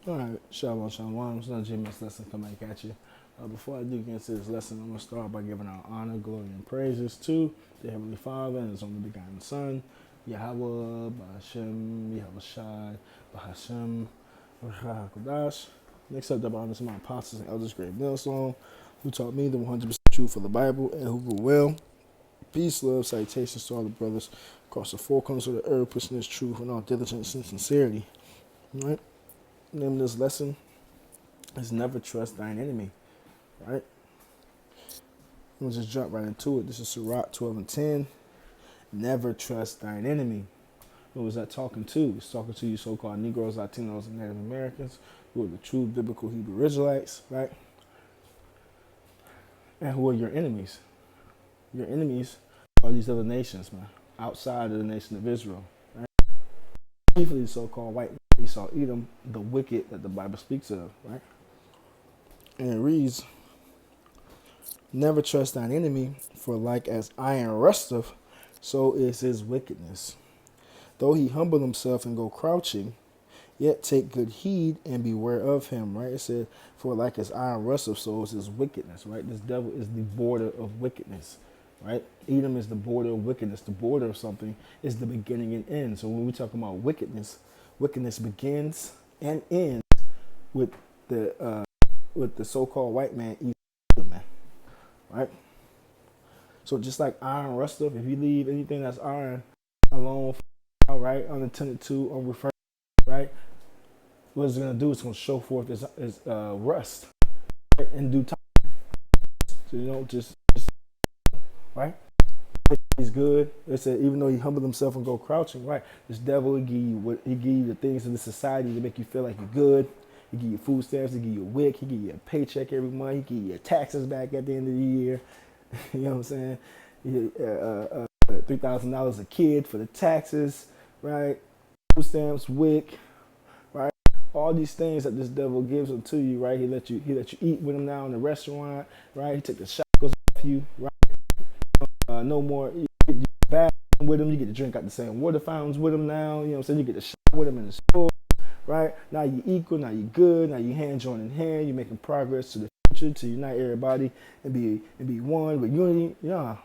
All right, shalom, shalom. It's another GMS lesson coming back at you. Before I do get into this lesson, I'm going to start by giving our honor, glory, and praises to the Heavenly Father and His only begotten Son, Yahweh, Bahashem, Yahushai, Bahashem, Ruach. Next up, the honor to my apostles and elders, great millstone, who taught me the 100% truth of the Bible and who grew well. Peace, love, salutations to all the brothers across the four corners of the earth, pushing this truth with all diligence and sincerity. All right? The name of this lesson is Never Trust Thine Enemy. Right? We'll just jump right into it. This is Sirach 12 and 10. Never trust thine enemy. Who was that talking to? It's talking to you so-called Negroes, Latinos, and Native Americans who are the true biblical Hebrew Israelites, right? And who are your enemies? Your enemies are these other nations, man, outside of the nation of Israel, right? Chiefly the so-called white Esau, Edom, the wicked that the Bible speaks of, right? And it reads, never trust thine enemy, for like as iron rusteth, so is his wickedness. Though he humble himself and go crouching, yet take good heed and beware of him, right? It said, for like as iron rusteth, so is his wickedness, right? This devil is the border of wickedness, right? Edom is the border of wickedness. The border of something is the beginning and end. So when we talk about wickedness, wickedness begins and ends with the so-called white man, Edom, man, right? So just like iron rusteth, if you leave anything that's iron alone, right, unattended to, unreferred, right, what it's going to do is going to show forth its rust, right, in due time. So, just right? He's good. It said, even though he humbled himself and go crouching, right? This devil will give you the things in the society to make you feel like you're good. He give you food stamps, he give you a wick, he give you a paycheck every month, he give you your taxes back at the end of the year. You know what I'm saying? $3,000 a kid for the taxes, right? Food stamps, wick, right? All these things that this devil gives them to you, right? He let you eat with him now in the restaurant, right? He take the shackles off you, right? No more you get bath with him. You get to drink out the same water fountains with him now. You know what I'm saying? You get to shop with him in the store, right? Now you equal. Now you good. Now you hand joining hand. You're making progress to the future to unite everybody and be one with unity. Yeah,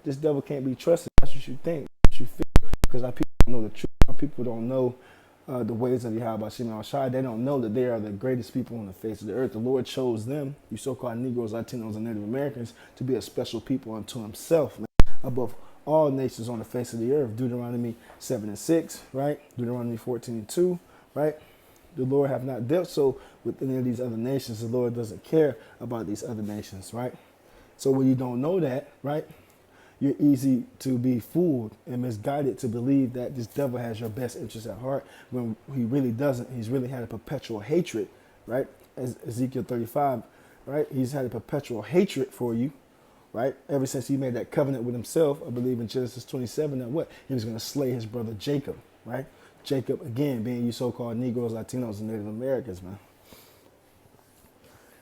this devil can't be trusted. That's what you think. That's what you feel. Because our people don't know the truth. Our people don't know the ways of Yahweh Shema Shai. They don't know that they are the greatest people on the face of the earth. The Lord chose them, you so-called Negroes, Latinos, and Native Americans, to be a special people unto himself, man, above all nations on the face of the earth. Deuteronomy 7 and 6, right? Deuteronomy 14 and 2, right? The Lord have not dealt so with any of these other nations. The Lord doesn't care about these other nations, right? So when you don't know that, right, you're easy to be fooled and misguided to believe that this devil has your best interest at heart when he really doesn't. He's really had a perpetual hatred, right? As Ezekiel 35, right? He's had a perpetual hatred for you, right? Ever since he made that covenant with himself, I believe in Genesis 27, that what? He was going to slay his brother Jacob, right? Jacob, again, being you so-called Negroes, Latinos, and Native Americans, man.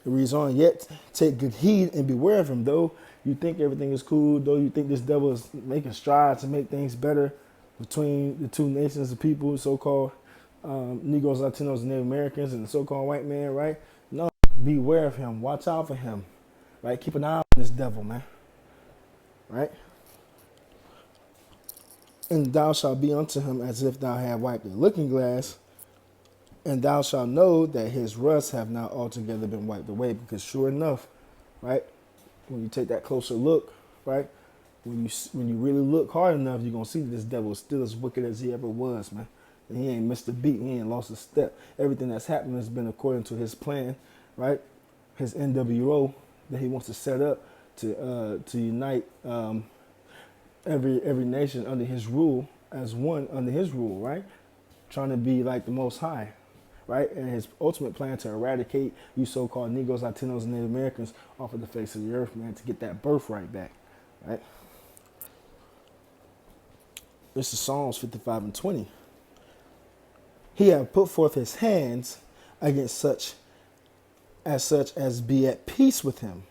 It reads on, yet take good heed and beware of him, though you think everything is cool, though you think this devil is making strides to make things better between the two nations of people, so-called Negroes, Latinos, and Native Americans, and the so-called white man, right? No, beware of him. Watch out for him, right? Keep an eye on this devil, man, right? And thou shalt be unto him as if thou had wiped a looking glass, and thou shalt know that his rust have not altogether been wiped away, because sure enough, right, when you take that closer look, right, when you really look hard enough, you're going to see that this devil is still as wicked as he ever was, man. And he ain't missed a beat. He ain't lost a step. Everything that's happened has been according to his plan, right, his NWO that he wants to set up to unite every nation under his rule as one under his rule, right, trying to be like the Most High. Right, and his ultimate plan to eradicate you so-called Negroes, Latinos, and Native Americans off of the face of the earth, man, to get that birthright back, right? This is Psalms 55 and 20. He hath put forth his hands against such as be at peace with him.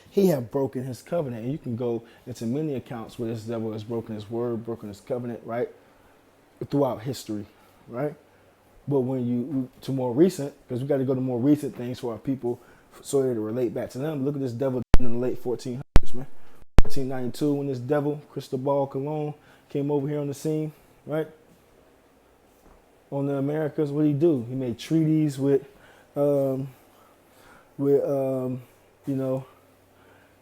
He hath broken his covenant. And you can go into many accounts where this devil has broken his word, broken his covenant, right, throughout history, right? But when you to more recent, because we got to go to more recent things for our people, so they to relate back to them. Look at this devil in the late 1400s, man. 1492, when this devil Cristobal Colon came over here on the scene, right? On the Americas, what did he do? He made treaties um, with you know,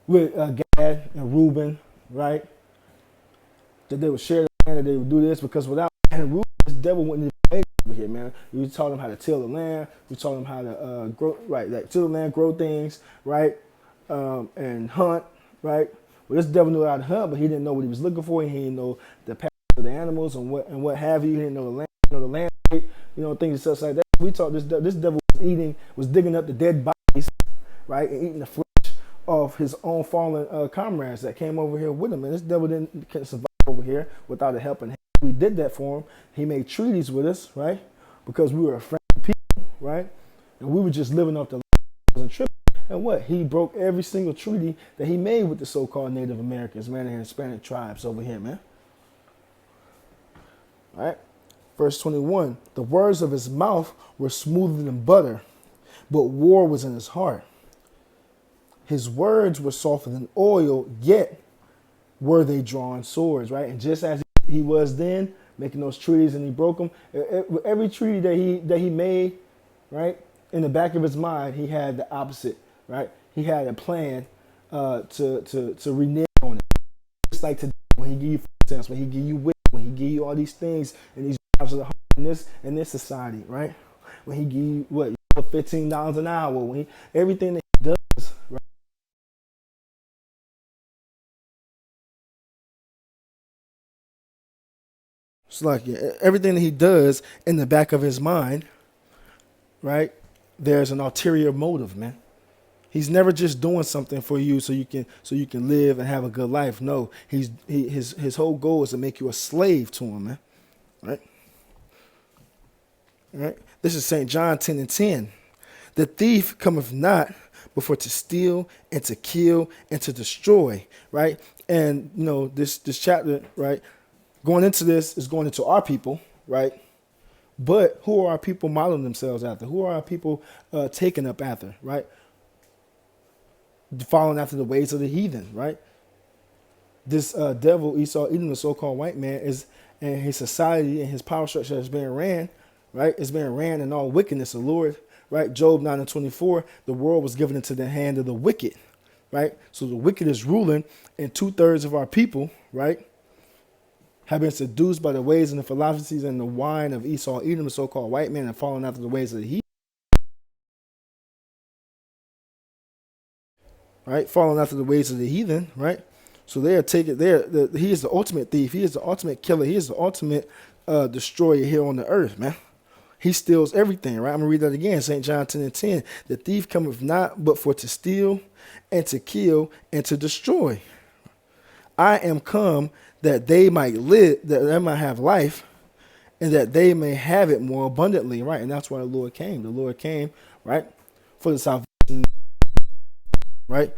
with Gad and Reuben, right? That they would share the land, that they would do this, because without Gad and Reuben, this devil wouldn't even made over here, man. We taught them how to till the land. We taught them how to grow, right? Like till the land, grow things, right? And hunt, right? Well, this devil knew how to hunt, but he didn't know what he was looking for. He didn't know the path of the animals and what have you. He didn't know the landscape, things such like that. We taught this devil was digging up the dead bodies, right, and eating the flesh of his own fallen comrades that came over here with him. And this devil couldn't survive over here without a helping hand. We did that for him. He made treaties with us, right, because we were a friendly people, right, and we were just living off the and tripping. And what? He broke every single treaty that he made with the so-called Native Americans, man, and Hispanic tribes over here, man. All right. Verse 21, the words of his mouth were smoother than butter, but war was in his heart. His words were softer than oil, yet were they drawn swords, right? And just as he was then, making those treaties, and he broke them, every treaty that he made, right, in the back of his mind, he had the opposite, right? He had a plan to renege on it. Just like today, when he give you sense, when he give you wisdom, when he give you all these things and these jobs of the heart in this society, right? When he give you what, $15 an hour, when everything that he does, right? It's like everything that he does in the back of his mind, right? There's an ulterior motive, man. He's never just doing something for you so you can live and have a good life. No, his whole goal is to make you a slave to him, man. Right? All right. This is St. John 10:10. The thief cometh not but for to steal and to kill and to destroy. Right? And this chapter, right, going into this is going into our people, right? But who are our people modeling themselves after? Who are our people taking up after, right? Following after the ways of the heathen, right? This devil, Esau, even the so-called white man, and his society and his power structure is being ran, right? It's being ran in all wickedness of the Lord, right? Job 9:24, the world was given into the hand of the wicked, right? So the wicked is ruling, and 2/3 of our people, right, have been seduced by the ways and the philosophies and the wine of Esau, Edom, the so-called white man, and following after the ways of the heathen. Right, following after the ways of the heathen, right? So they are taking. He is the ultimate thief. He is the ultimate killer. He is the ultimate destroyer here on the earth, man. He steals everything, right? I'm gonna read that again. St. John 10:10. The thief cometh not but for to steal, and to kill, and to destroy. I am come that they might live, that they might have life, and that they may have it more abundantly, right? And that's why the Lord came. The Lord came, right, for the salvation, right?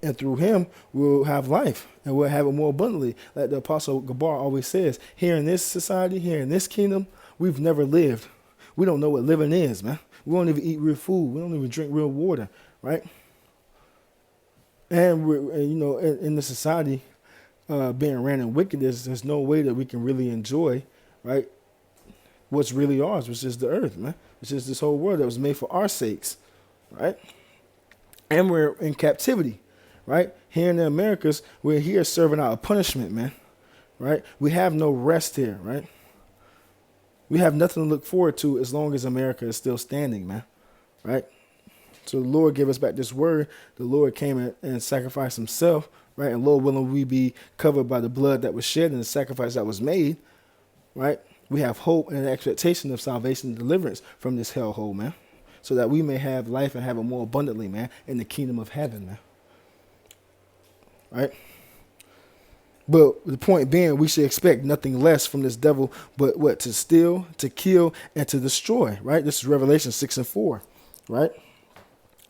And through him, we'll have life, and we'll have it more abundantly. Like the Apostle Gabar always says, here in this society, here in this kingdom, we've never lived. We don't know what living is, man. We don't even eat real food. We don't even drink real water, right? And we're, in the society, being ran in wickedness, there's no way that we can really enjoy, right, what's really ours, which is the earth, man. It's just this whole world that was made for our sakes, right? And we're in captivity, right? Here in the Americas, we're here serving out a punishment, man, right? We have no rest here, right? We have nothing to look forward to as long as America is still standing, man, right? So the Lord gave us back this word. The Lord came and sacrificed himself, right? And Lord willing, we be covered by the blood that was shed and the sacrifice that was made, right? We have hope and an expectation of salvation and deliverance from this hellhole, man, so that we may have life and have it more abundantly, man, in the kingdom of heaven, man, right? But the point being, we should expect nothing less from this devil but what? To steal, to kill, and to destroy, right? This is Revelation 6:4, right?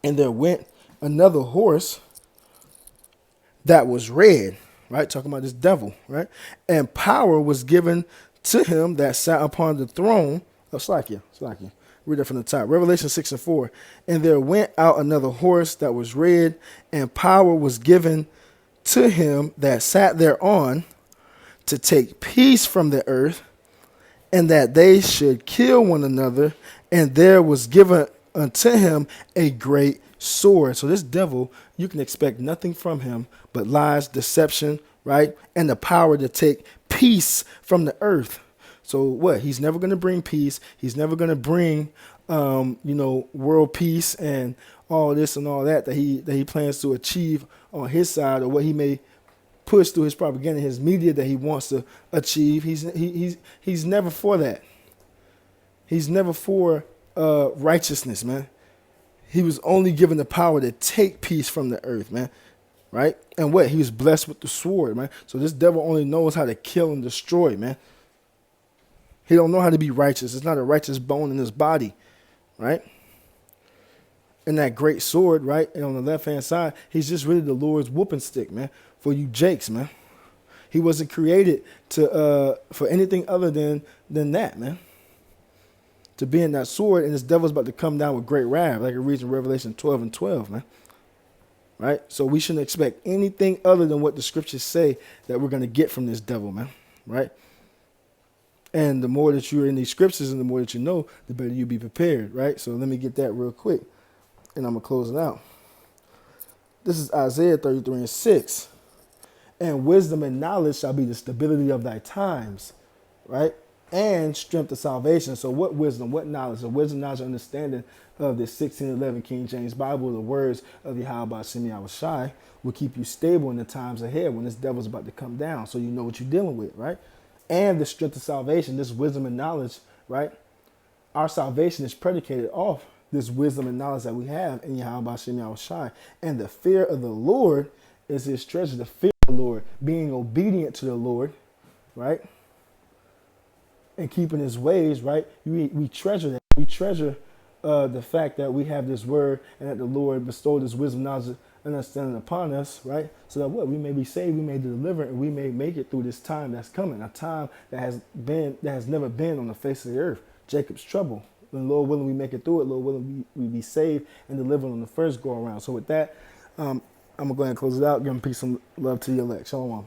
And there went another horse that was red, right? Talking about this devil, right? And power was given to him that sat upon the throne Oh, Slakia. Read that from the top. Revelation 6:4. And there went out another horse that was red, and power was given to him that sat thereon to take peace from the earth, and that they should kill one another. And there was given unto him a great sword. So this devil, you can expect nothing from him but lies, deception, right? And the power to take peace from the earth. So what? He's never going to bring peace. He's never going to bring, world peace and all this and all that he plans to achieve on his side, or what he may push through his propaganda, his media that he wants to achieve. He's never for that. He's never for righteousness, man. He was only given the power to take peace from the earth, man. Right? And what? He was blessed with the sword, man. So this devil only knows how to kill and destroy, man. He don't know how to be righteous. It's not a righteous bone in his body, right? And that great sword, right? And on the left-hand side, he's just really the Lord's whooping stick, man, for you jakes, man. He wasn't created for anything other than that, man. To be in that sword, and this devil's about to come down with great wrath, like it reads in Revelation 12:12, man. Right? So we shouldn't expect anything other than what the scriptures say that we're going to get from this devil, man. Right? And the more that you're in these scriptures and the more that you know, the better you be prepared, right? So let me get that real quick, and I'm going to close it out. This is Isaiah 33:6. And wisdom and knowledge shall be the stability of thy times, right? And strength of salvation. So what wisdom, what knowledge? The wisdom, knowledge, understanding of this 1611 King James Bible, the words of Yahweh Shemi Awashai, will keep you stable in the times ahead when this devil's about to come down, so you know what you're dealing with, right? And the strength of salvation, this wisdom and knowledge, right? Our salvation is predicated off this wisdom and knowledge that we have in Yahweh Shemi Awashai. And the fear of the Lord is his treasure. The fear of the Lord, being obedient to the Lord, right? And keeping his ways, right? We treasure that. We treasure the fact that we have this word and that the Lord bestowed his wisdom, knowledge, and understanding upon us, right? So that what? We may be saved, we may be delivered, and we may make it through this time that's coming, a time that has never been on the face of the earth. Jacob's trouble. And Lord willing, we make it through it. Lord willing, we be saved and delivered on the first go around. So with that, I'm going to go ahead and close it out. Give them peace and love to your elect. Shalom.